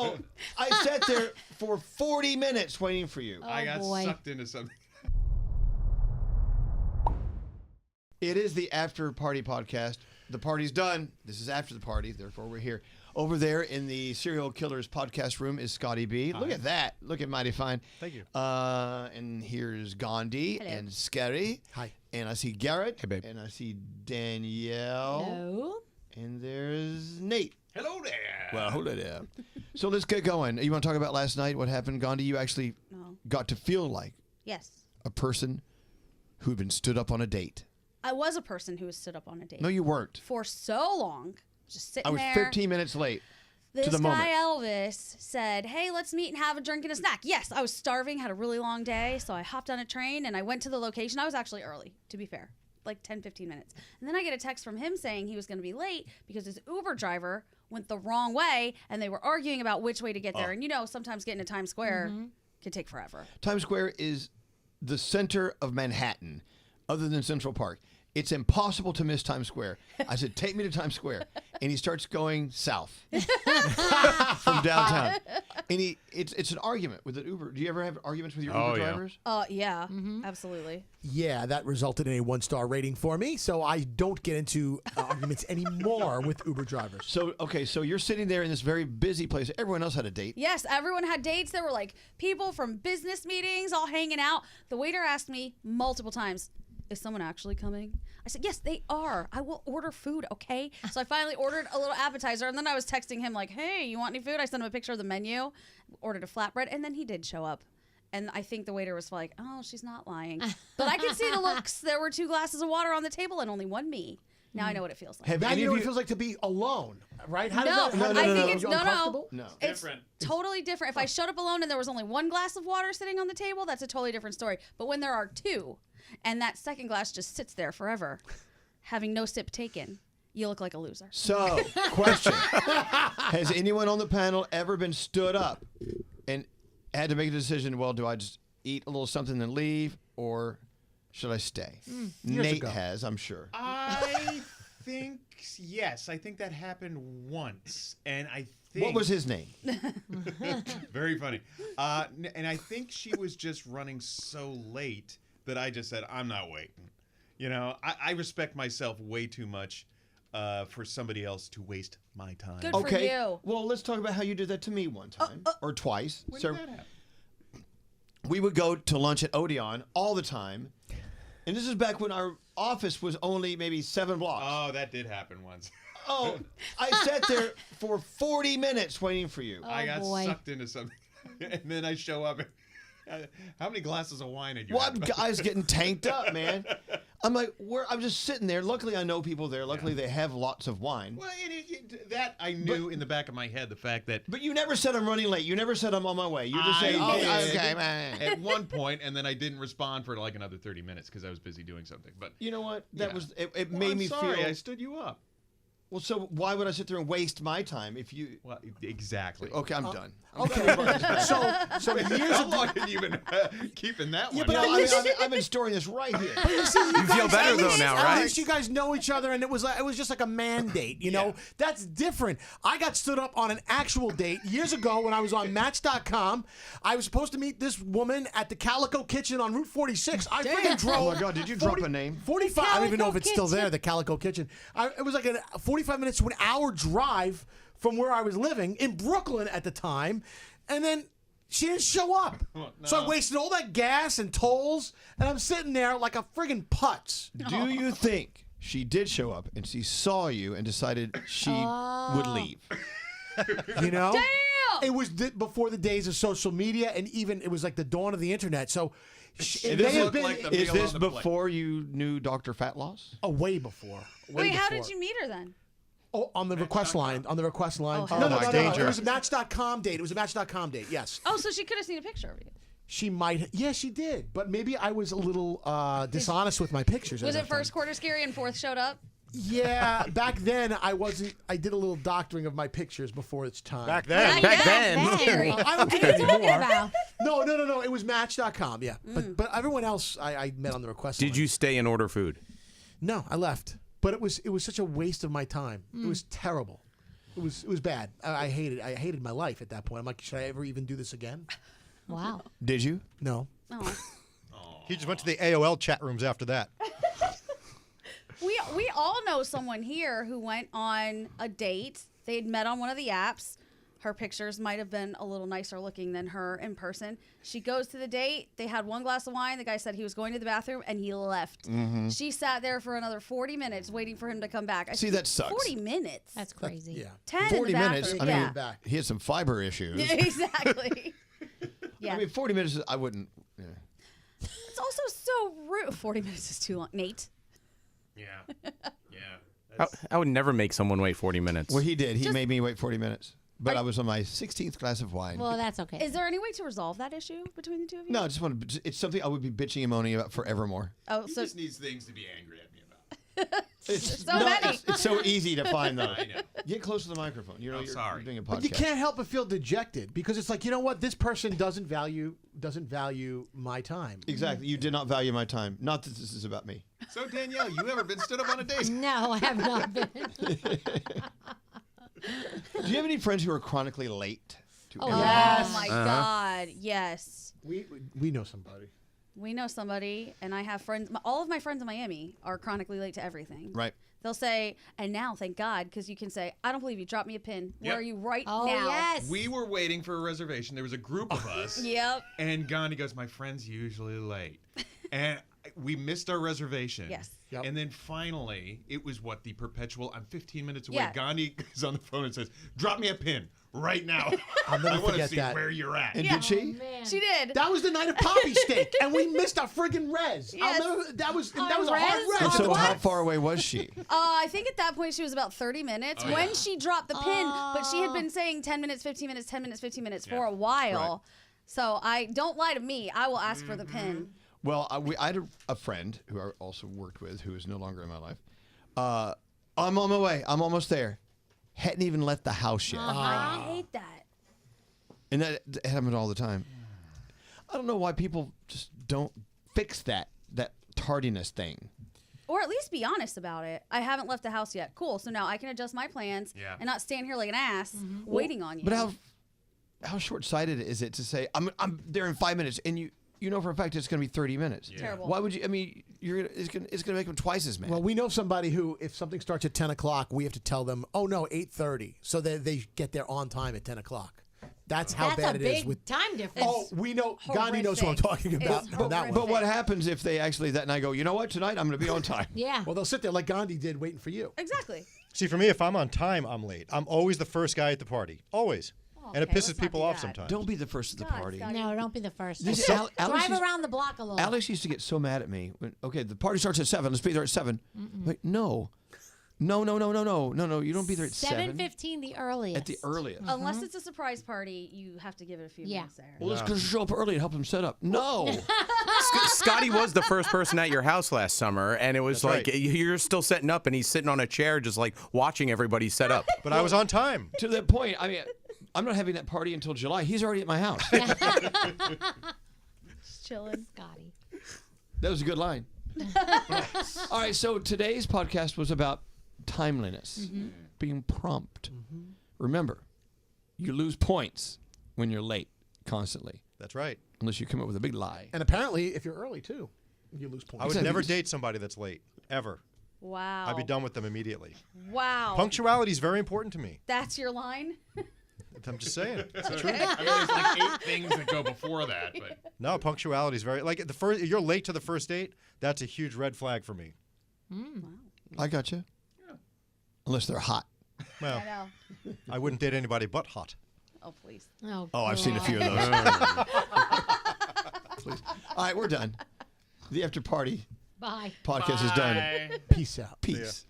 So I sat there for 40 minutes waiting for you. I got sucked into something. It is the After Party podcast. The party's done. This is after the party. Therefore, we're here. Over there in the Serial Killers podcast room is Scotty B. Hi. Look at that. Looking mighty fine. Thank you. And here's Gandhi. Hello. And Skeery. Hi. And I see Garrett. Hey, babe. And I see Danielle. Hello. And there's Nate. Hello there. Well, hold it there. So let's get going. You want to talk about last night? What happened, Gandhi? You actually got to feel like a person who'd been stood up on a date. I was a person who was stood up on a date. No, you weren't. For so long. Just sitting there. I was 15 minutes late This to the moment. guy Elvis said, hey, let's meet and have a drink and a snack. Yes, I was starving, had a really long day, so I hopped on a train and I went to the location. I was actually early, to be fair, like 10, 15 minutes. And then I get a text from him saying he was going to be late because his Uber driver went the wrong way and they were arguing about which way to get there. And you know, sometimes getting to Times Square can take forever. Times Square is the center of Manhattan, other than Central Park. It's impossible to miss Times Square. I said, take me to Times Square. And he starts going south from downtown. And it's an argument with an Uber. Do you ever have arguments with your Uber drivers? Yeah, absolutely. Yeah, that resulted in a 1-star rating for me, so I don't get into arguments anymore with Uber drivers. So, okay, so you're sitting there in this very busy place. Everyone else had a date. Yes, everyone had dates. There were like people from business meetings all hanging out. The waiter asked me multiple times, is someone actually coming? I said, yes, they are. I will order food, okay? So I finally ordered a little appetizer, and then I was texting him like, hey, you want any food? I sent him a picture of the menu, ordered a flatbread, and then he did show up. And I think the waiter was like, oh, she's not lying. But I could see the looks. There were 2 glasses of water on the table and only one me. Now I know what it feels like. Now you know what it feels like to be alone, right? How No, does that, I think it's uncomfortable? No. It's Different. totally different. If I showed up alone and there was only 1 glass of water sitting on the table, that's a totally different story. But when there are 2, and that second glass just sits there forever, having no sip taken, you look like a loser. So, question. Has anyone on the panel ever been stood up and had to make a decision, well, do I just eat a little something and leave, or should I stay? Nate has, I'm sure. I think, yes. I think that happened once. And I think... What was his name? Very funny. And I think she was just running so late that I just said, I'm not waiting. You know, I respect myself way too much for somebody else to waste my time. Good for you. Well, let's talk about how you did that to me one time or twice. When did that happen? We would go to lunch at Odeon all the time. And this is back when our office was only maybe 7 blocks. Oh, that did happen once. Oh, I sat there for 40 minutes waiting for you. I got sucked into something. And then I show up. How many glasses of wine had you had? Guy's getting tanked up, man. I'm like, I'm just sitting there. Luckily, I know people there. Luckily, they have lots of wine. Well, that I knew in the back of my head, the fact that... But you never said I'm running late. You never said I'm on my way. You just say, okay, man. At one point, and then I didn't respond for like another 30 minutes because I was busy doing something. But you know what? That was it well, made me sorry, feel... I stood you up. Well, so why would I sit there and waste my time if you... Well, exactly. Okay, I'm done. Okay, so years How long have you been keeping that one? but I've been storing this right here. You feel better though now, At right? least you guys know each other, and it was just like a mandate, you know? That's different. I got stood up on an actual date years ago when I was on Match.com. I was supposed to meet this woman at the Calico Kitchen on Route 46. I freaking drove. Oh my God, did you drop a name? 45. I don't even know if it's still there, the Calico Kitchen. It was like a 45 minutes to an hour drive from where I was living in Brooklyn at the time, and then she didn't show up. Oh, no. So I wasted all that gas and tolls, and I'm sitting there like a friggin' putz. Do you think she did show up and she saw you and decided she would leave? You know? Damn! It was before the days of social media, and even it was like the dawn of the internet. So it may have been Is this before you knew Dr. Fat Loss? Oh, way before. Wait, how did you meet her then? Oh, on the request line. On the request line. Oh, No. danger. It was a Match.com date. It was a Match.com date, yes. Oh, so she could have seen a picture of you. She might. Yeah, she did. But maybe I was a little dishonest with my pictures. Was at it that time. first quarter Skeery and fourth showed up? Yeah, back then I wasn't. I did a little doctoring of my pictures before its time. Back then. I don't do it anymore. about? No. It was Match.com. Yeah, but everyone else I met on the request line. Did you stay and order food? No, I left. But it was such a waste of my time. It was terrible. It was bad. I hated my life at that point. I'm like, should I ever even do this again? Wow. Did you? No. Oh. He just went to the AOL chat rooms after that. We all know someone here who went on a date. They had met on one of the apps. Her pictures might have been a little nicer looking than her in person. She goes to the date. They had one glass of wine. The guy said he was going to the bathroom, and he left. She sat there for another 40 minutes waiting for him to come back. See, that sucks. 40 minutes. That's crazy. Yeah. 10 40 in the minutes. bathroom. I mean, yeah. Back. he had some fiber issues. Exactly. Yeah. I mean, 40 minutes, I wouldn't. Yeah. It's also so rude. 40 minutes is too long. Nate. Yeah. Yeah. I would never make someone wait 40 minutes. Well, he did. He made me wait 40 minutes. But I was on my 16th glass of wine. Well, that's okay. Is there any way to resolve that issue between the two of you? No, I just want to. It's something I would be bitching and moaning about forevermore. Oh, He so just needs things to be angry at me about. It's so many. It's so easy to find though. I know. Get close to the microphone. You know, I'm you're sorry. doing a podcast. But you can't help but feel dejected because it's like, you know what? This person doesn't value my time. Exactly. You did not value my time. Not that this is about me. So Danielle, you ever been stood up on a date? No, I have not been. Do you have any friends who are chronically late? To Oh, everything? yes. Oh my God, yes. We know somebody. We know somebody, and I have friends. All of my friends in Miami are chronically late to everything. Right. They'll say, and now, thank God, because you can say, I don't believe you. Drop me a pin. Where Yep. are you right Oh, now? yes. We were waiting for a reservation. There was a group of us. Yep. And Gandhi goes, my friend's usually late. And we missed our reservation. Yes. Yep. And then finally, it was the perpetual, I'm 15 minutes away. Yeah. Gandhi is on the phone and says, drop me a pin right now. I'll never I want to forget see that. where you're at. And Yeah. did she? Man. She did. That was the night of Poppy Steak, and we missed our friggin' res. Yes. That was a res? hard res. And so What? how far away was she? I think at that point she was about 30 minutes when yeah. she dropped the pin, but she had been saying 10 minutes, 15 minutes, 10 minutes, 15 minutes for Yeah. a while. So don't lie to me. I will ask for the pin. Well, I had a friend who I also worked with who is no longer in my life. I'm on my way. I'm almost there. Hadn't even left the house yet. I hate that. And that happened all the time. I don't know why people just don't fix that tardiness thing. Or at least be honest about it. I haven't left the house yet. Cool. So now I can adjust my plans Yeah. and not stand here like an ass waiting on you. But how short-sighted is it to say I'm there in 5 minutes and you know for a fact it's going to be 30 minutes. Yeah. Terrible. Why would you? I mean, it's going to make them twice as mad. Well, we know somebody who, if something starts at 10 o'clock, we have to tell them, oh, no, 8:30, so that they get there on time at 10 o'clock. That's how That's bad a it is. big With time difference. Oh, we know. Gandhi knows who I'm Horrific. talking about It's on that one. But what happens if they actually that night go, you know what, tonight I'm going to be on time? Yeah. Well, they'll sit there like Gandhi did waiting for you. Exactly. See, for me, if I'm on time, I'm late. I'm always the first guy at the party. Always. And it okay, pisses let's not people do off that. sometimes. Don't be the first at the God, party. Scotty. No, don't be the first. This is Drive Alex used- around the block a little. Alex used to get so mad at me when, okay, the party starts at 7. Let's be there at 7. Like, no. You don't be there at 7. 7:15, the earliest. At the earliest. Unless it's a surprise party, you have to give it a few Yeah. minutes there. Well, let's just show up early and help them set up. No. Scotty was the first person at your house last summer, and it was That's like right. you're still setting up, and he's sitting on a chair just like watching everybody set up. But I was on time. To that point, I mean, I'm not having that party until July. He's already at my house. Just chilling. Scotty. That was a good line. All right, so today's podcast was about timeliness, being prompt. Remember, you lose points when you're late constantly, That's right. unless you come up with a big lie. And apparently, if you're early, too, you lose points. I would Exactly. never date somebody that's late, ever. Wow. I'd be done with them immediately. Wow. Punctuality is very important to me. That's your line? I'm just saying. I mean, there's like 8 things that go before that, but No, punctuality is very like the first. You're late to the first date. That's a huge red flag for me. I got you. Unless they're hot. Well, I know. I wouldn't date anybody but hot. Oh, please. Oh, Oh, I've seen a few of those. Please. All right, we're done. The after party Bye. podcast is done. Bye. Peace out. Peace.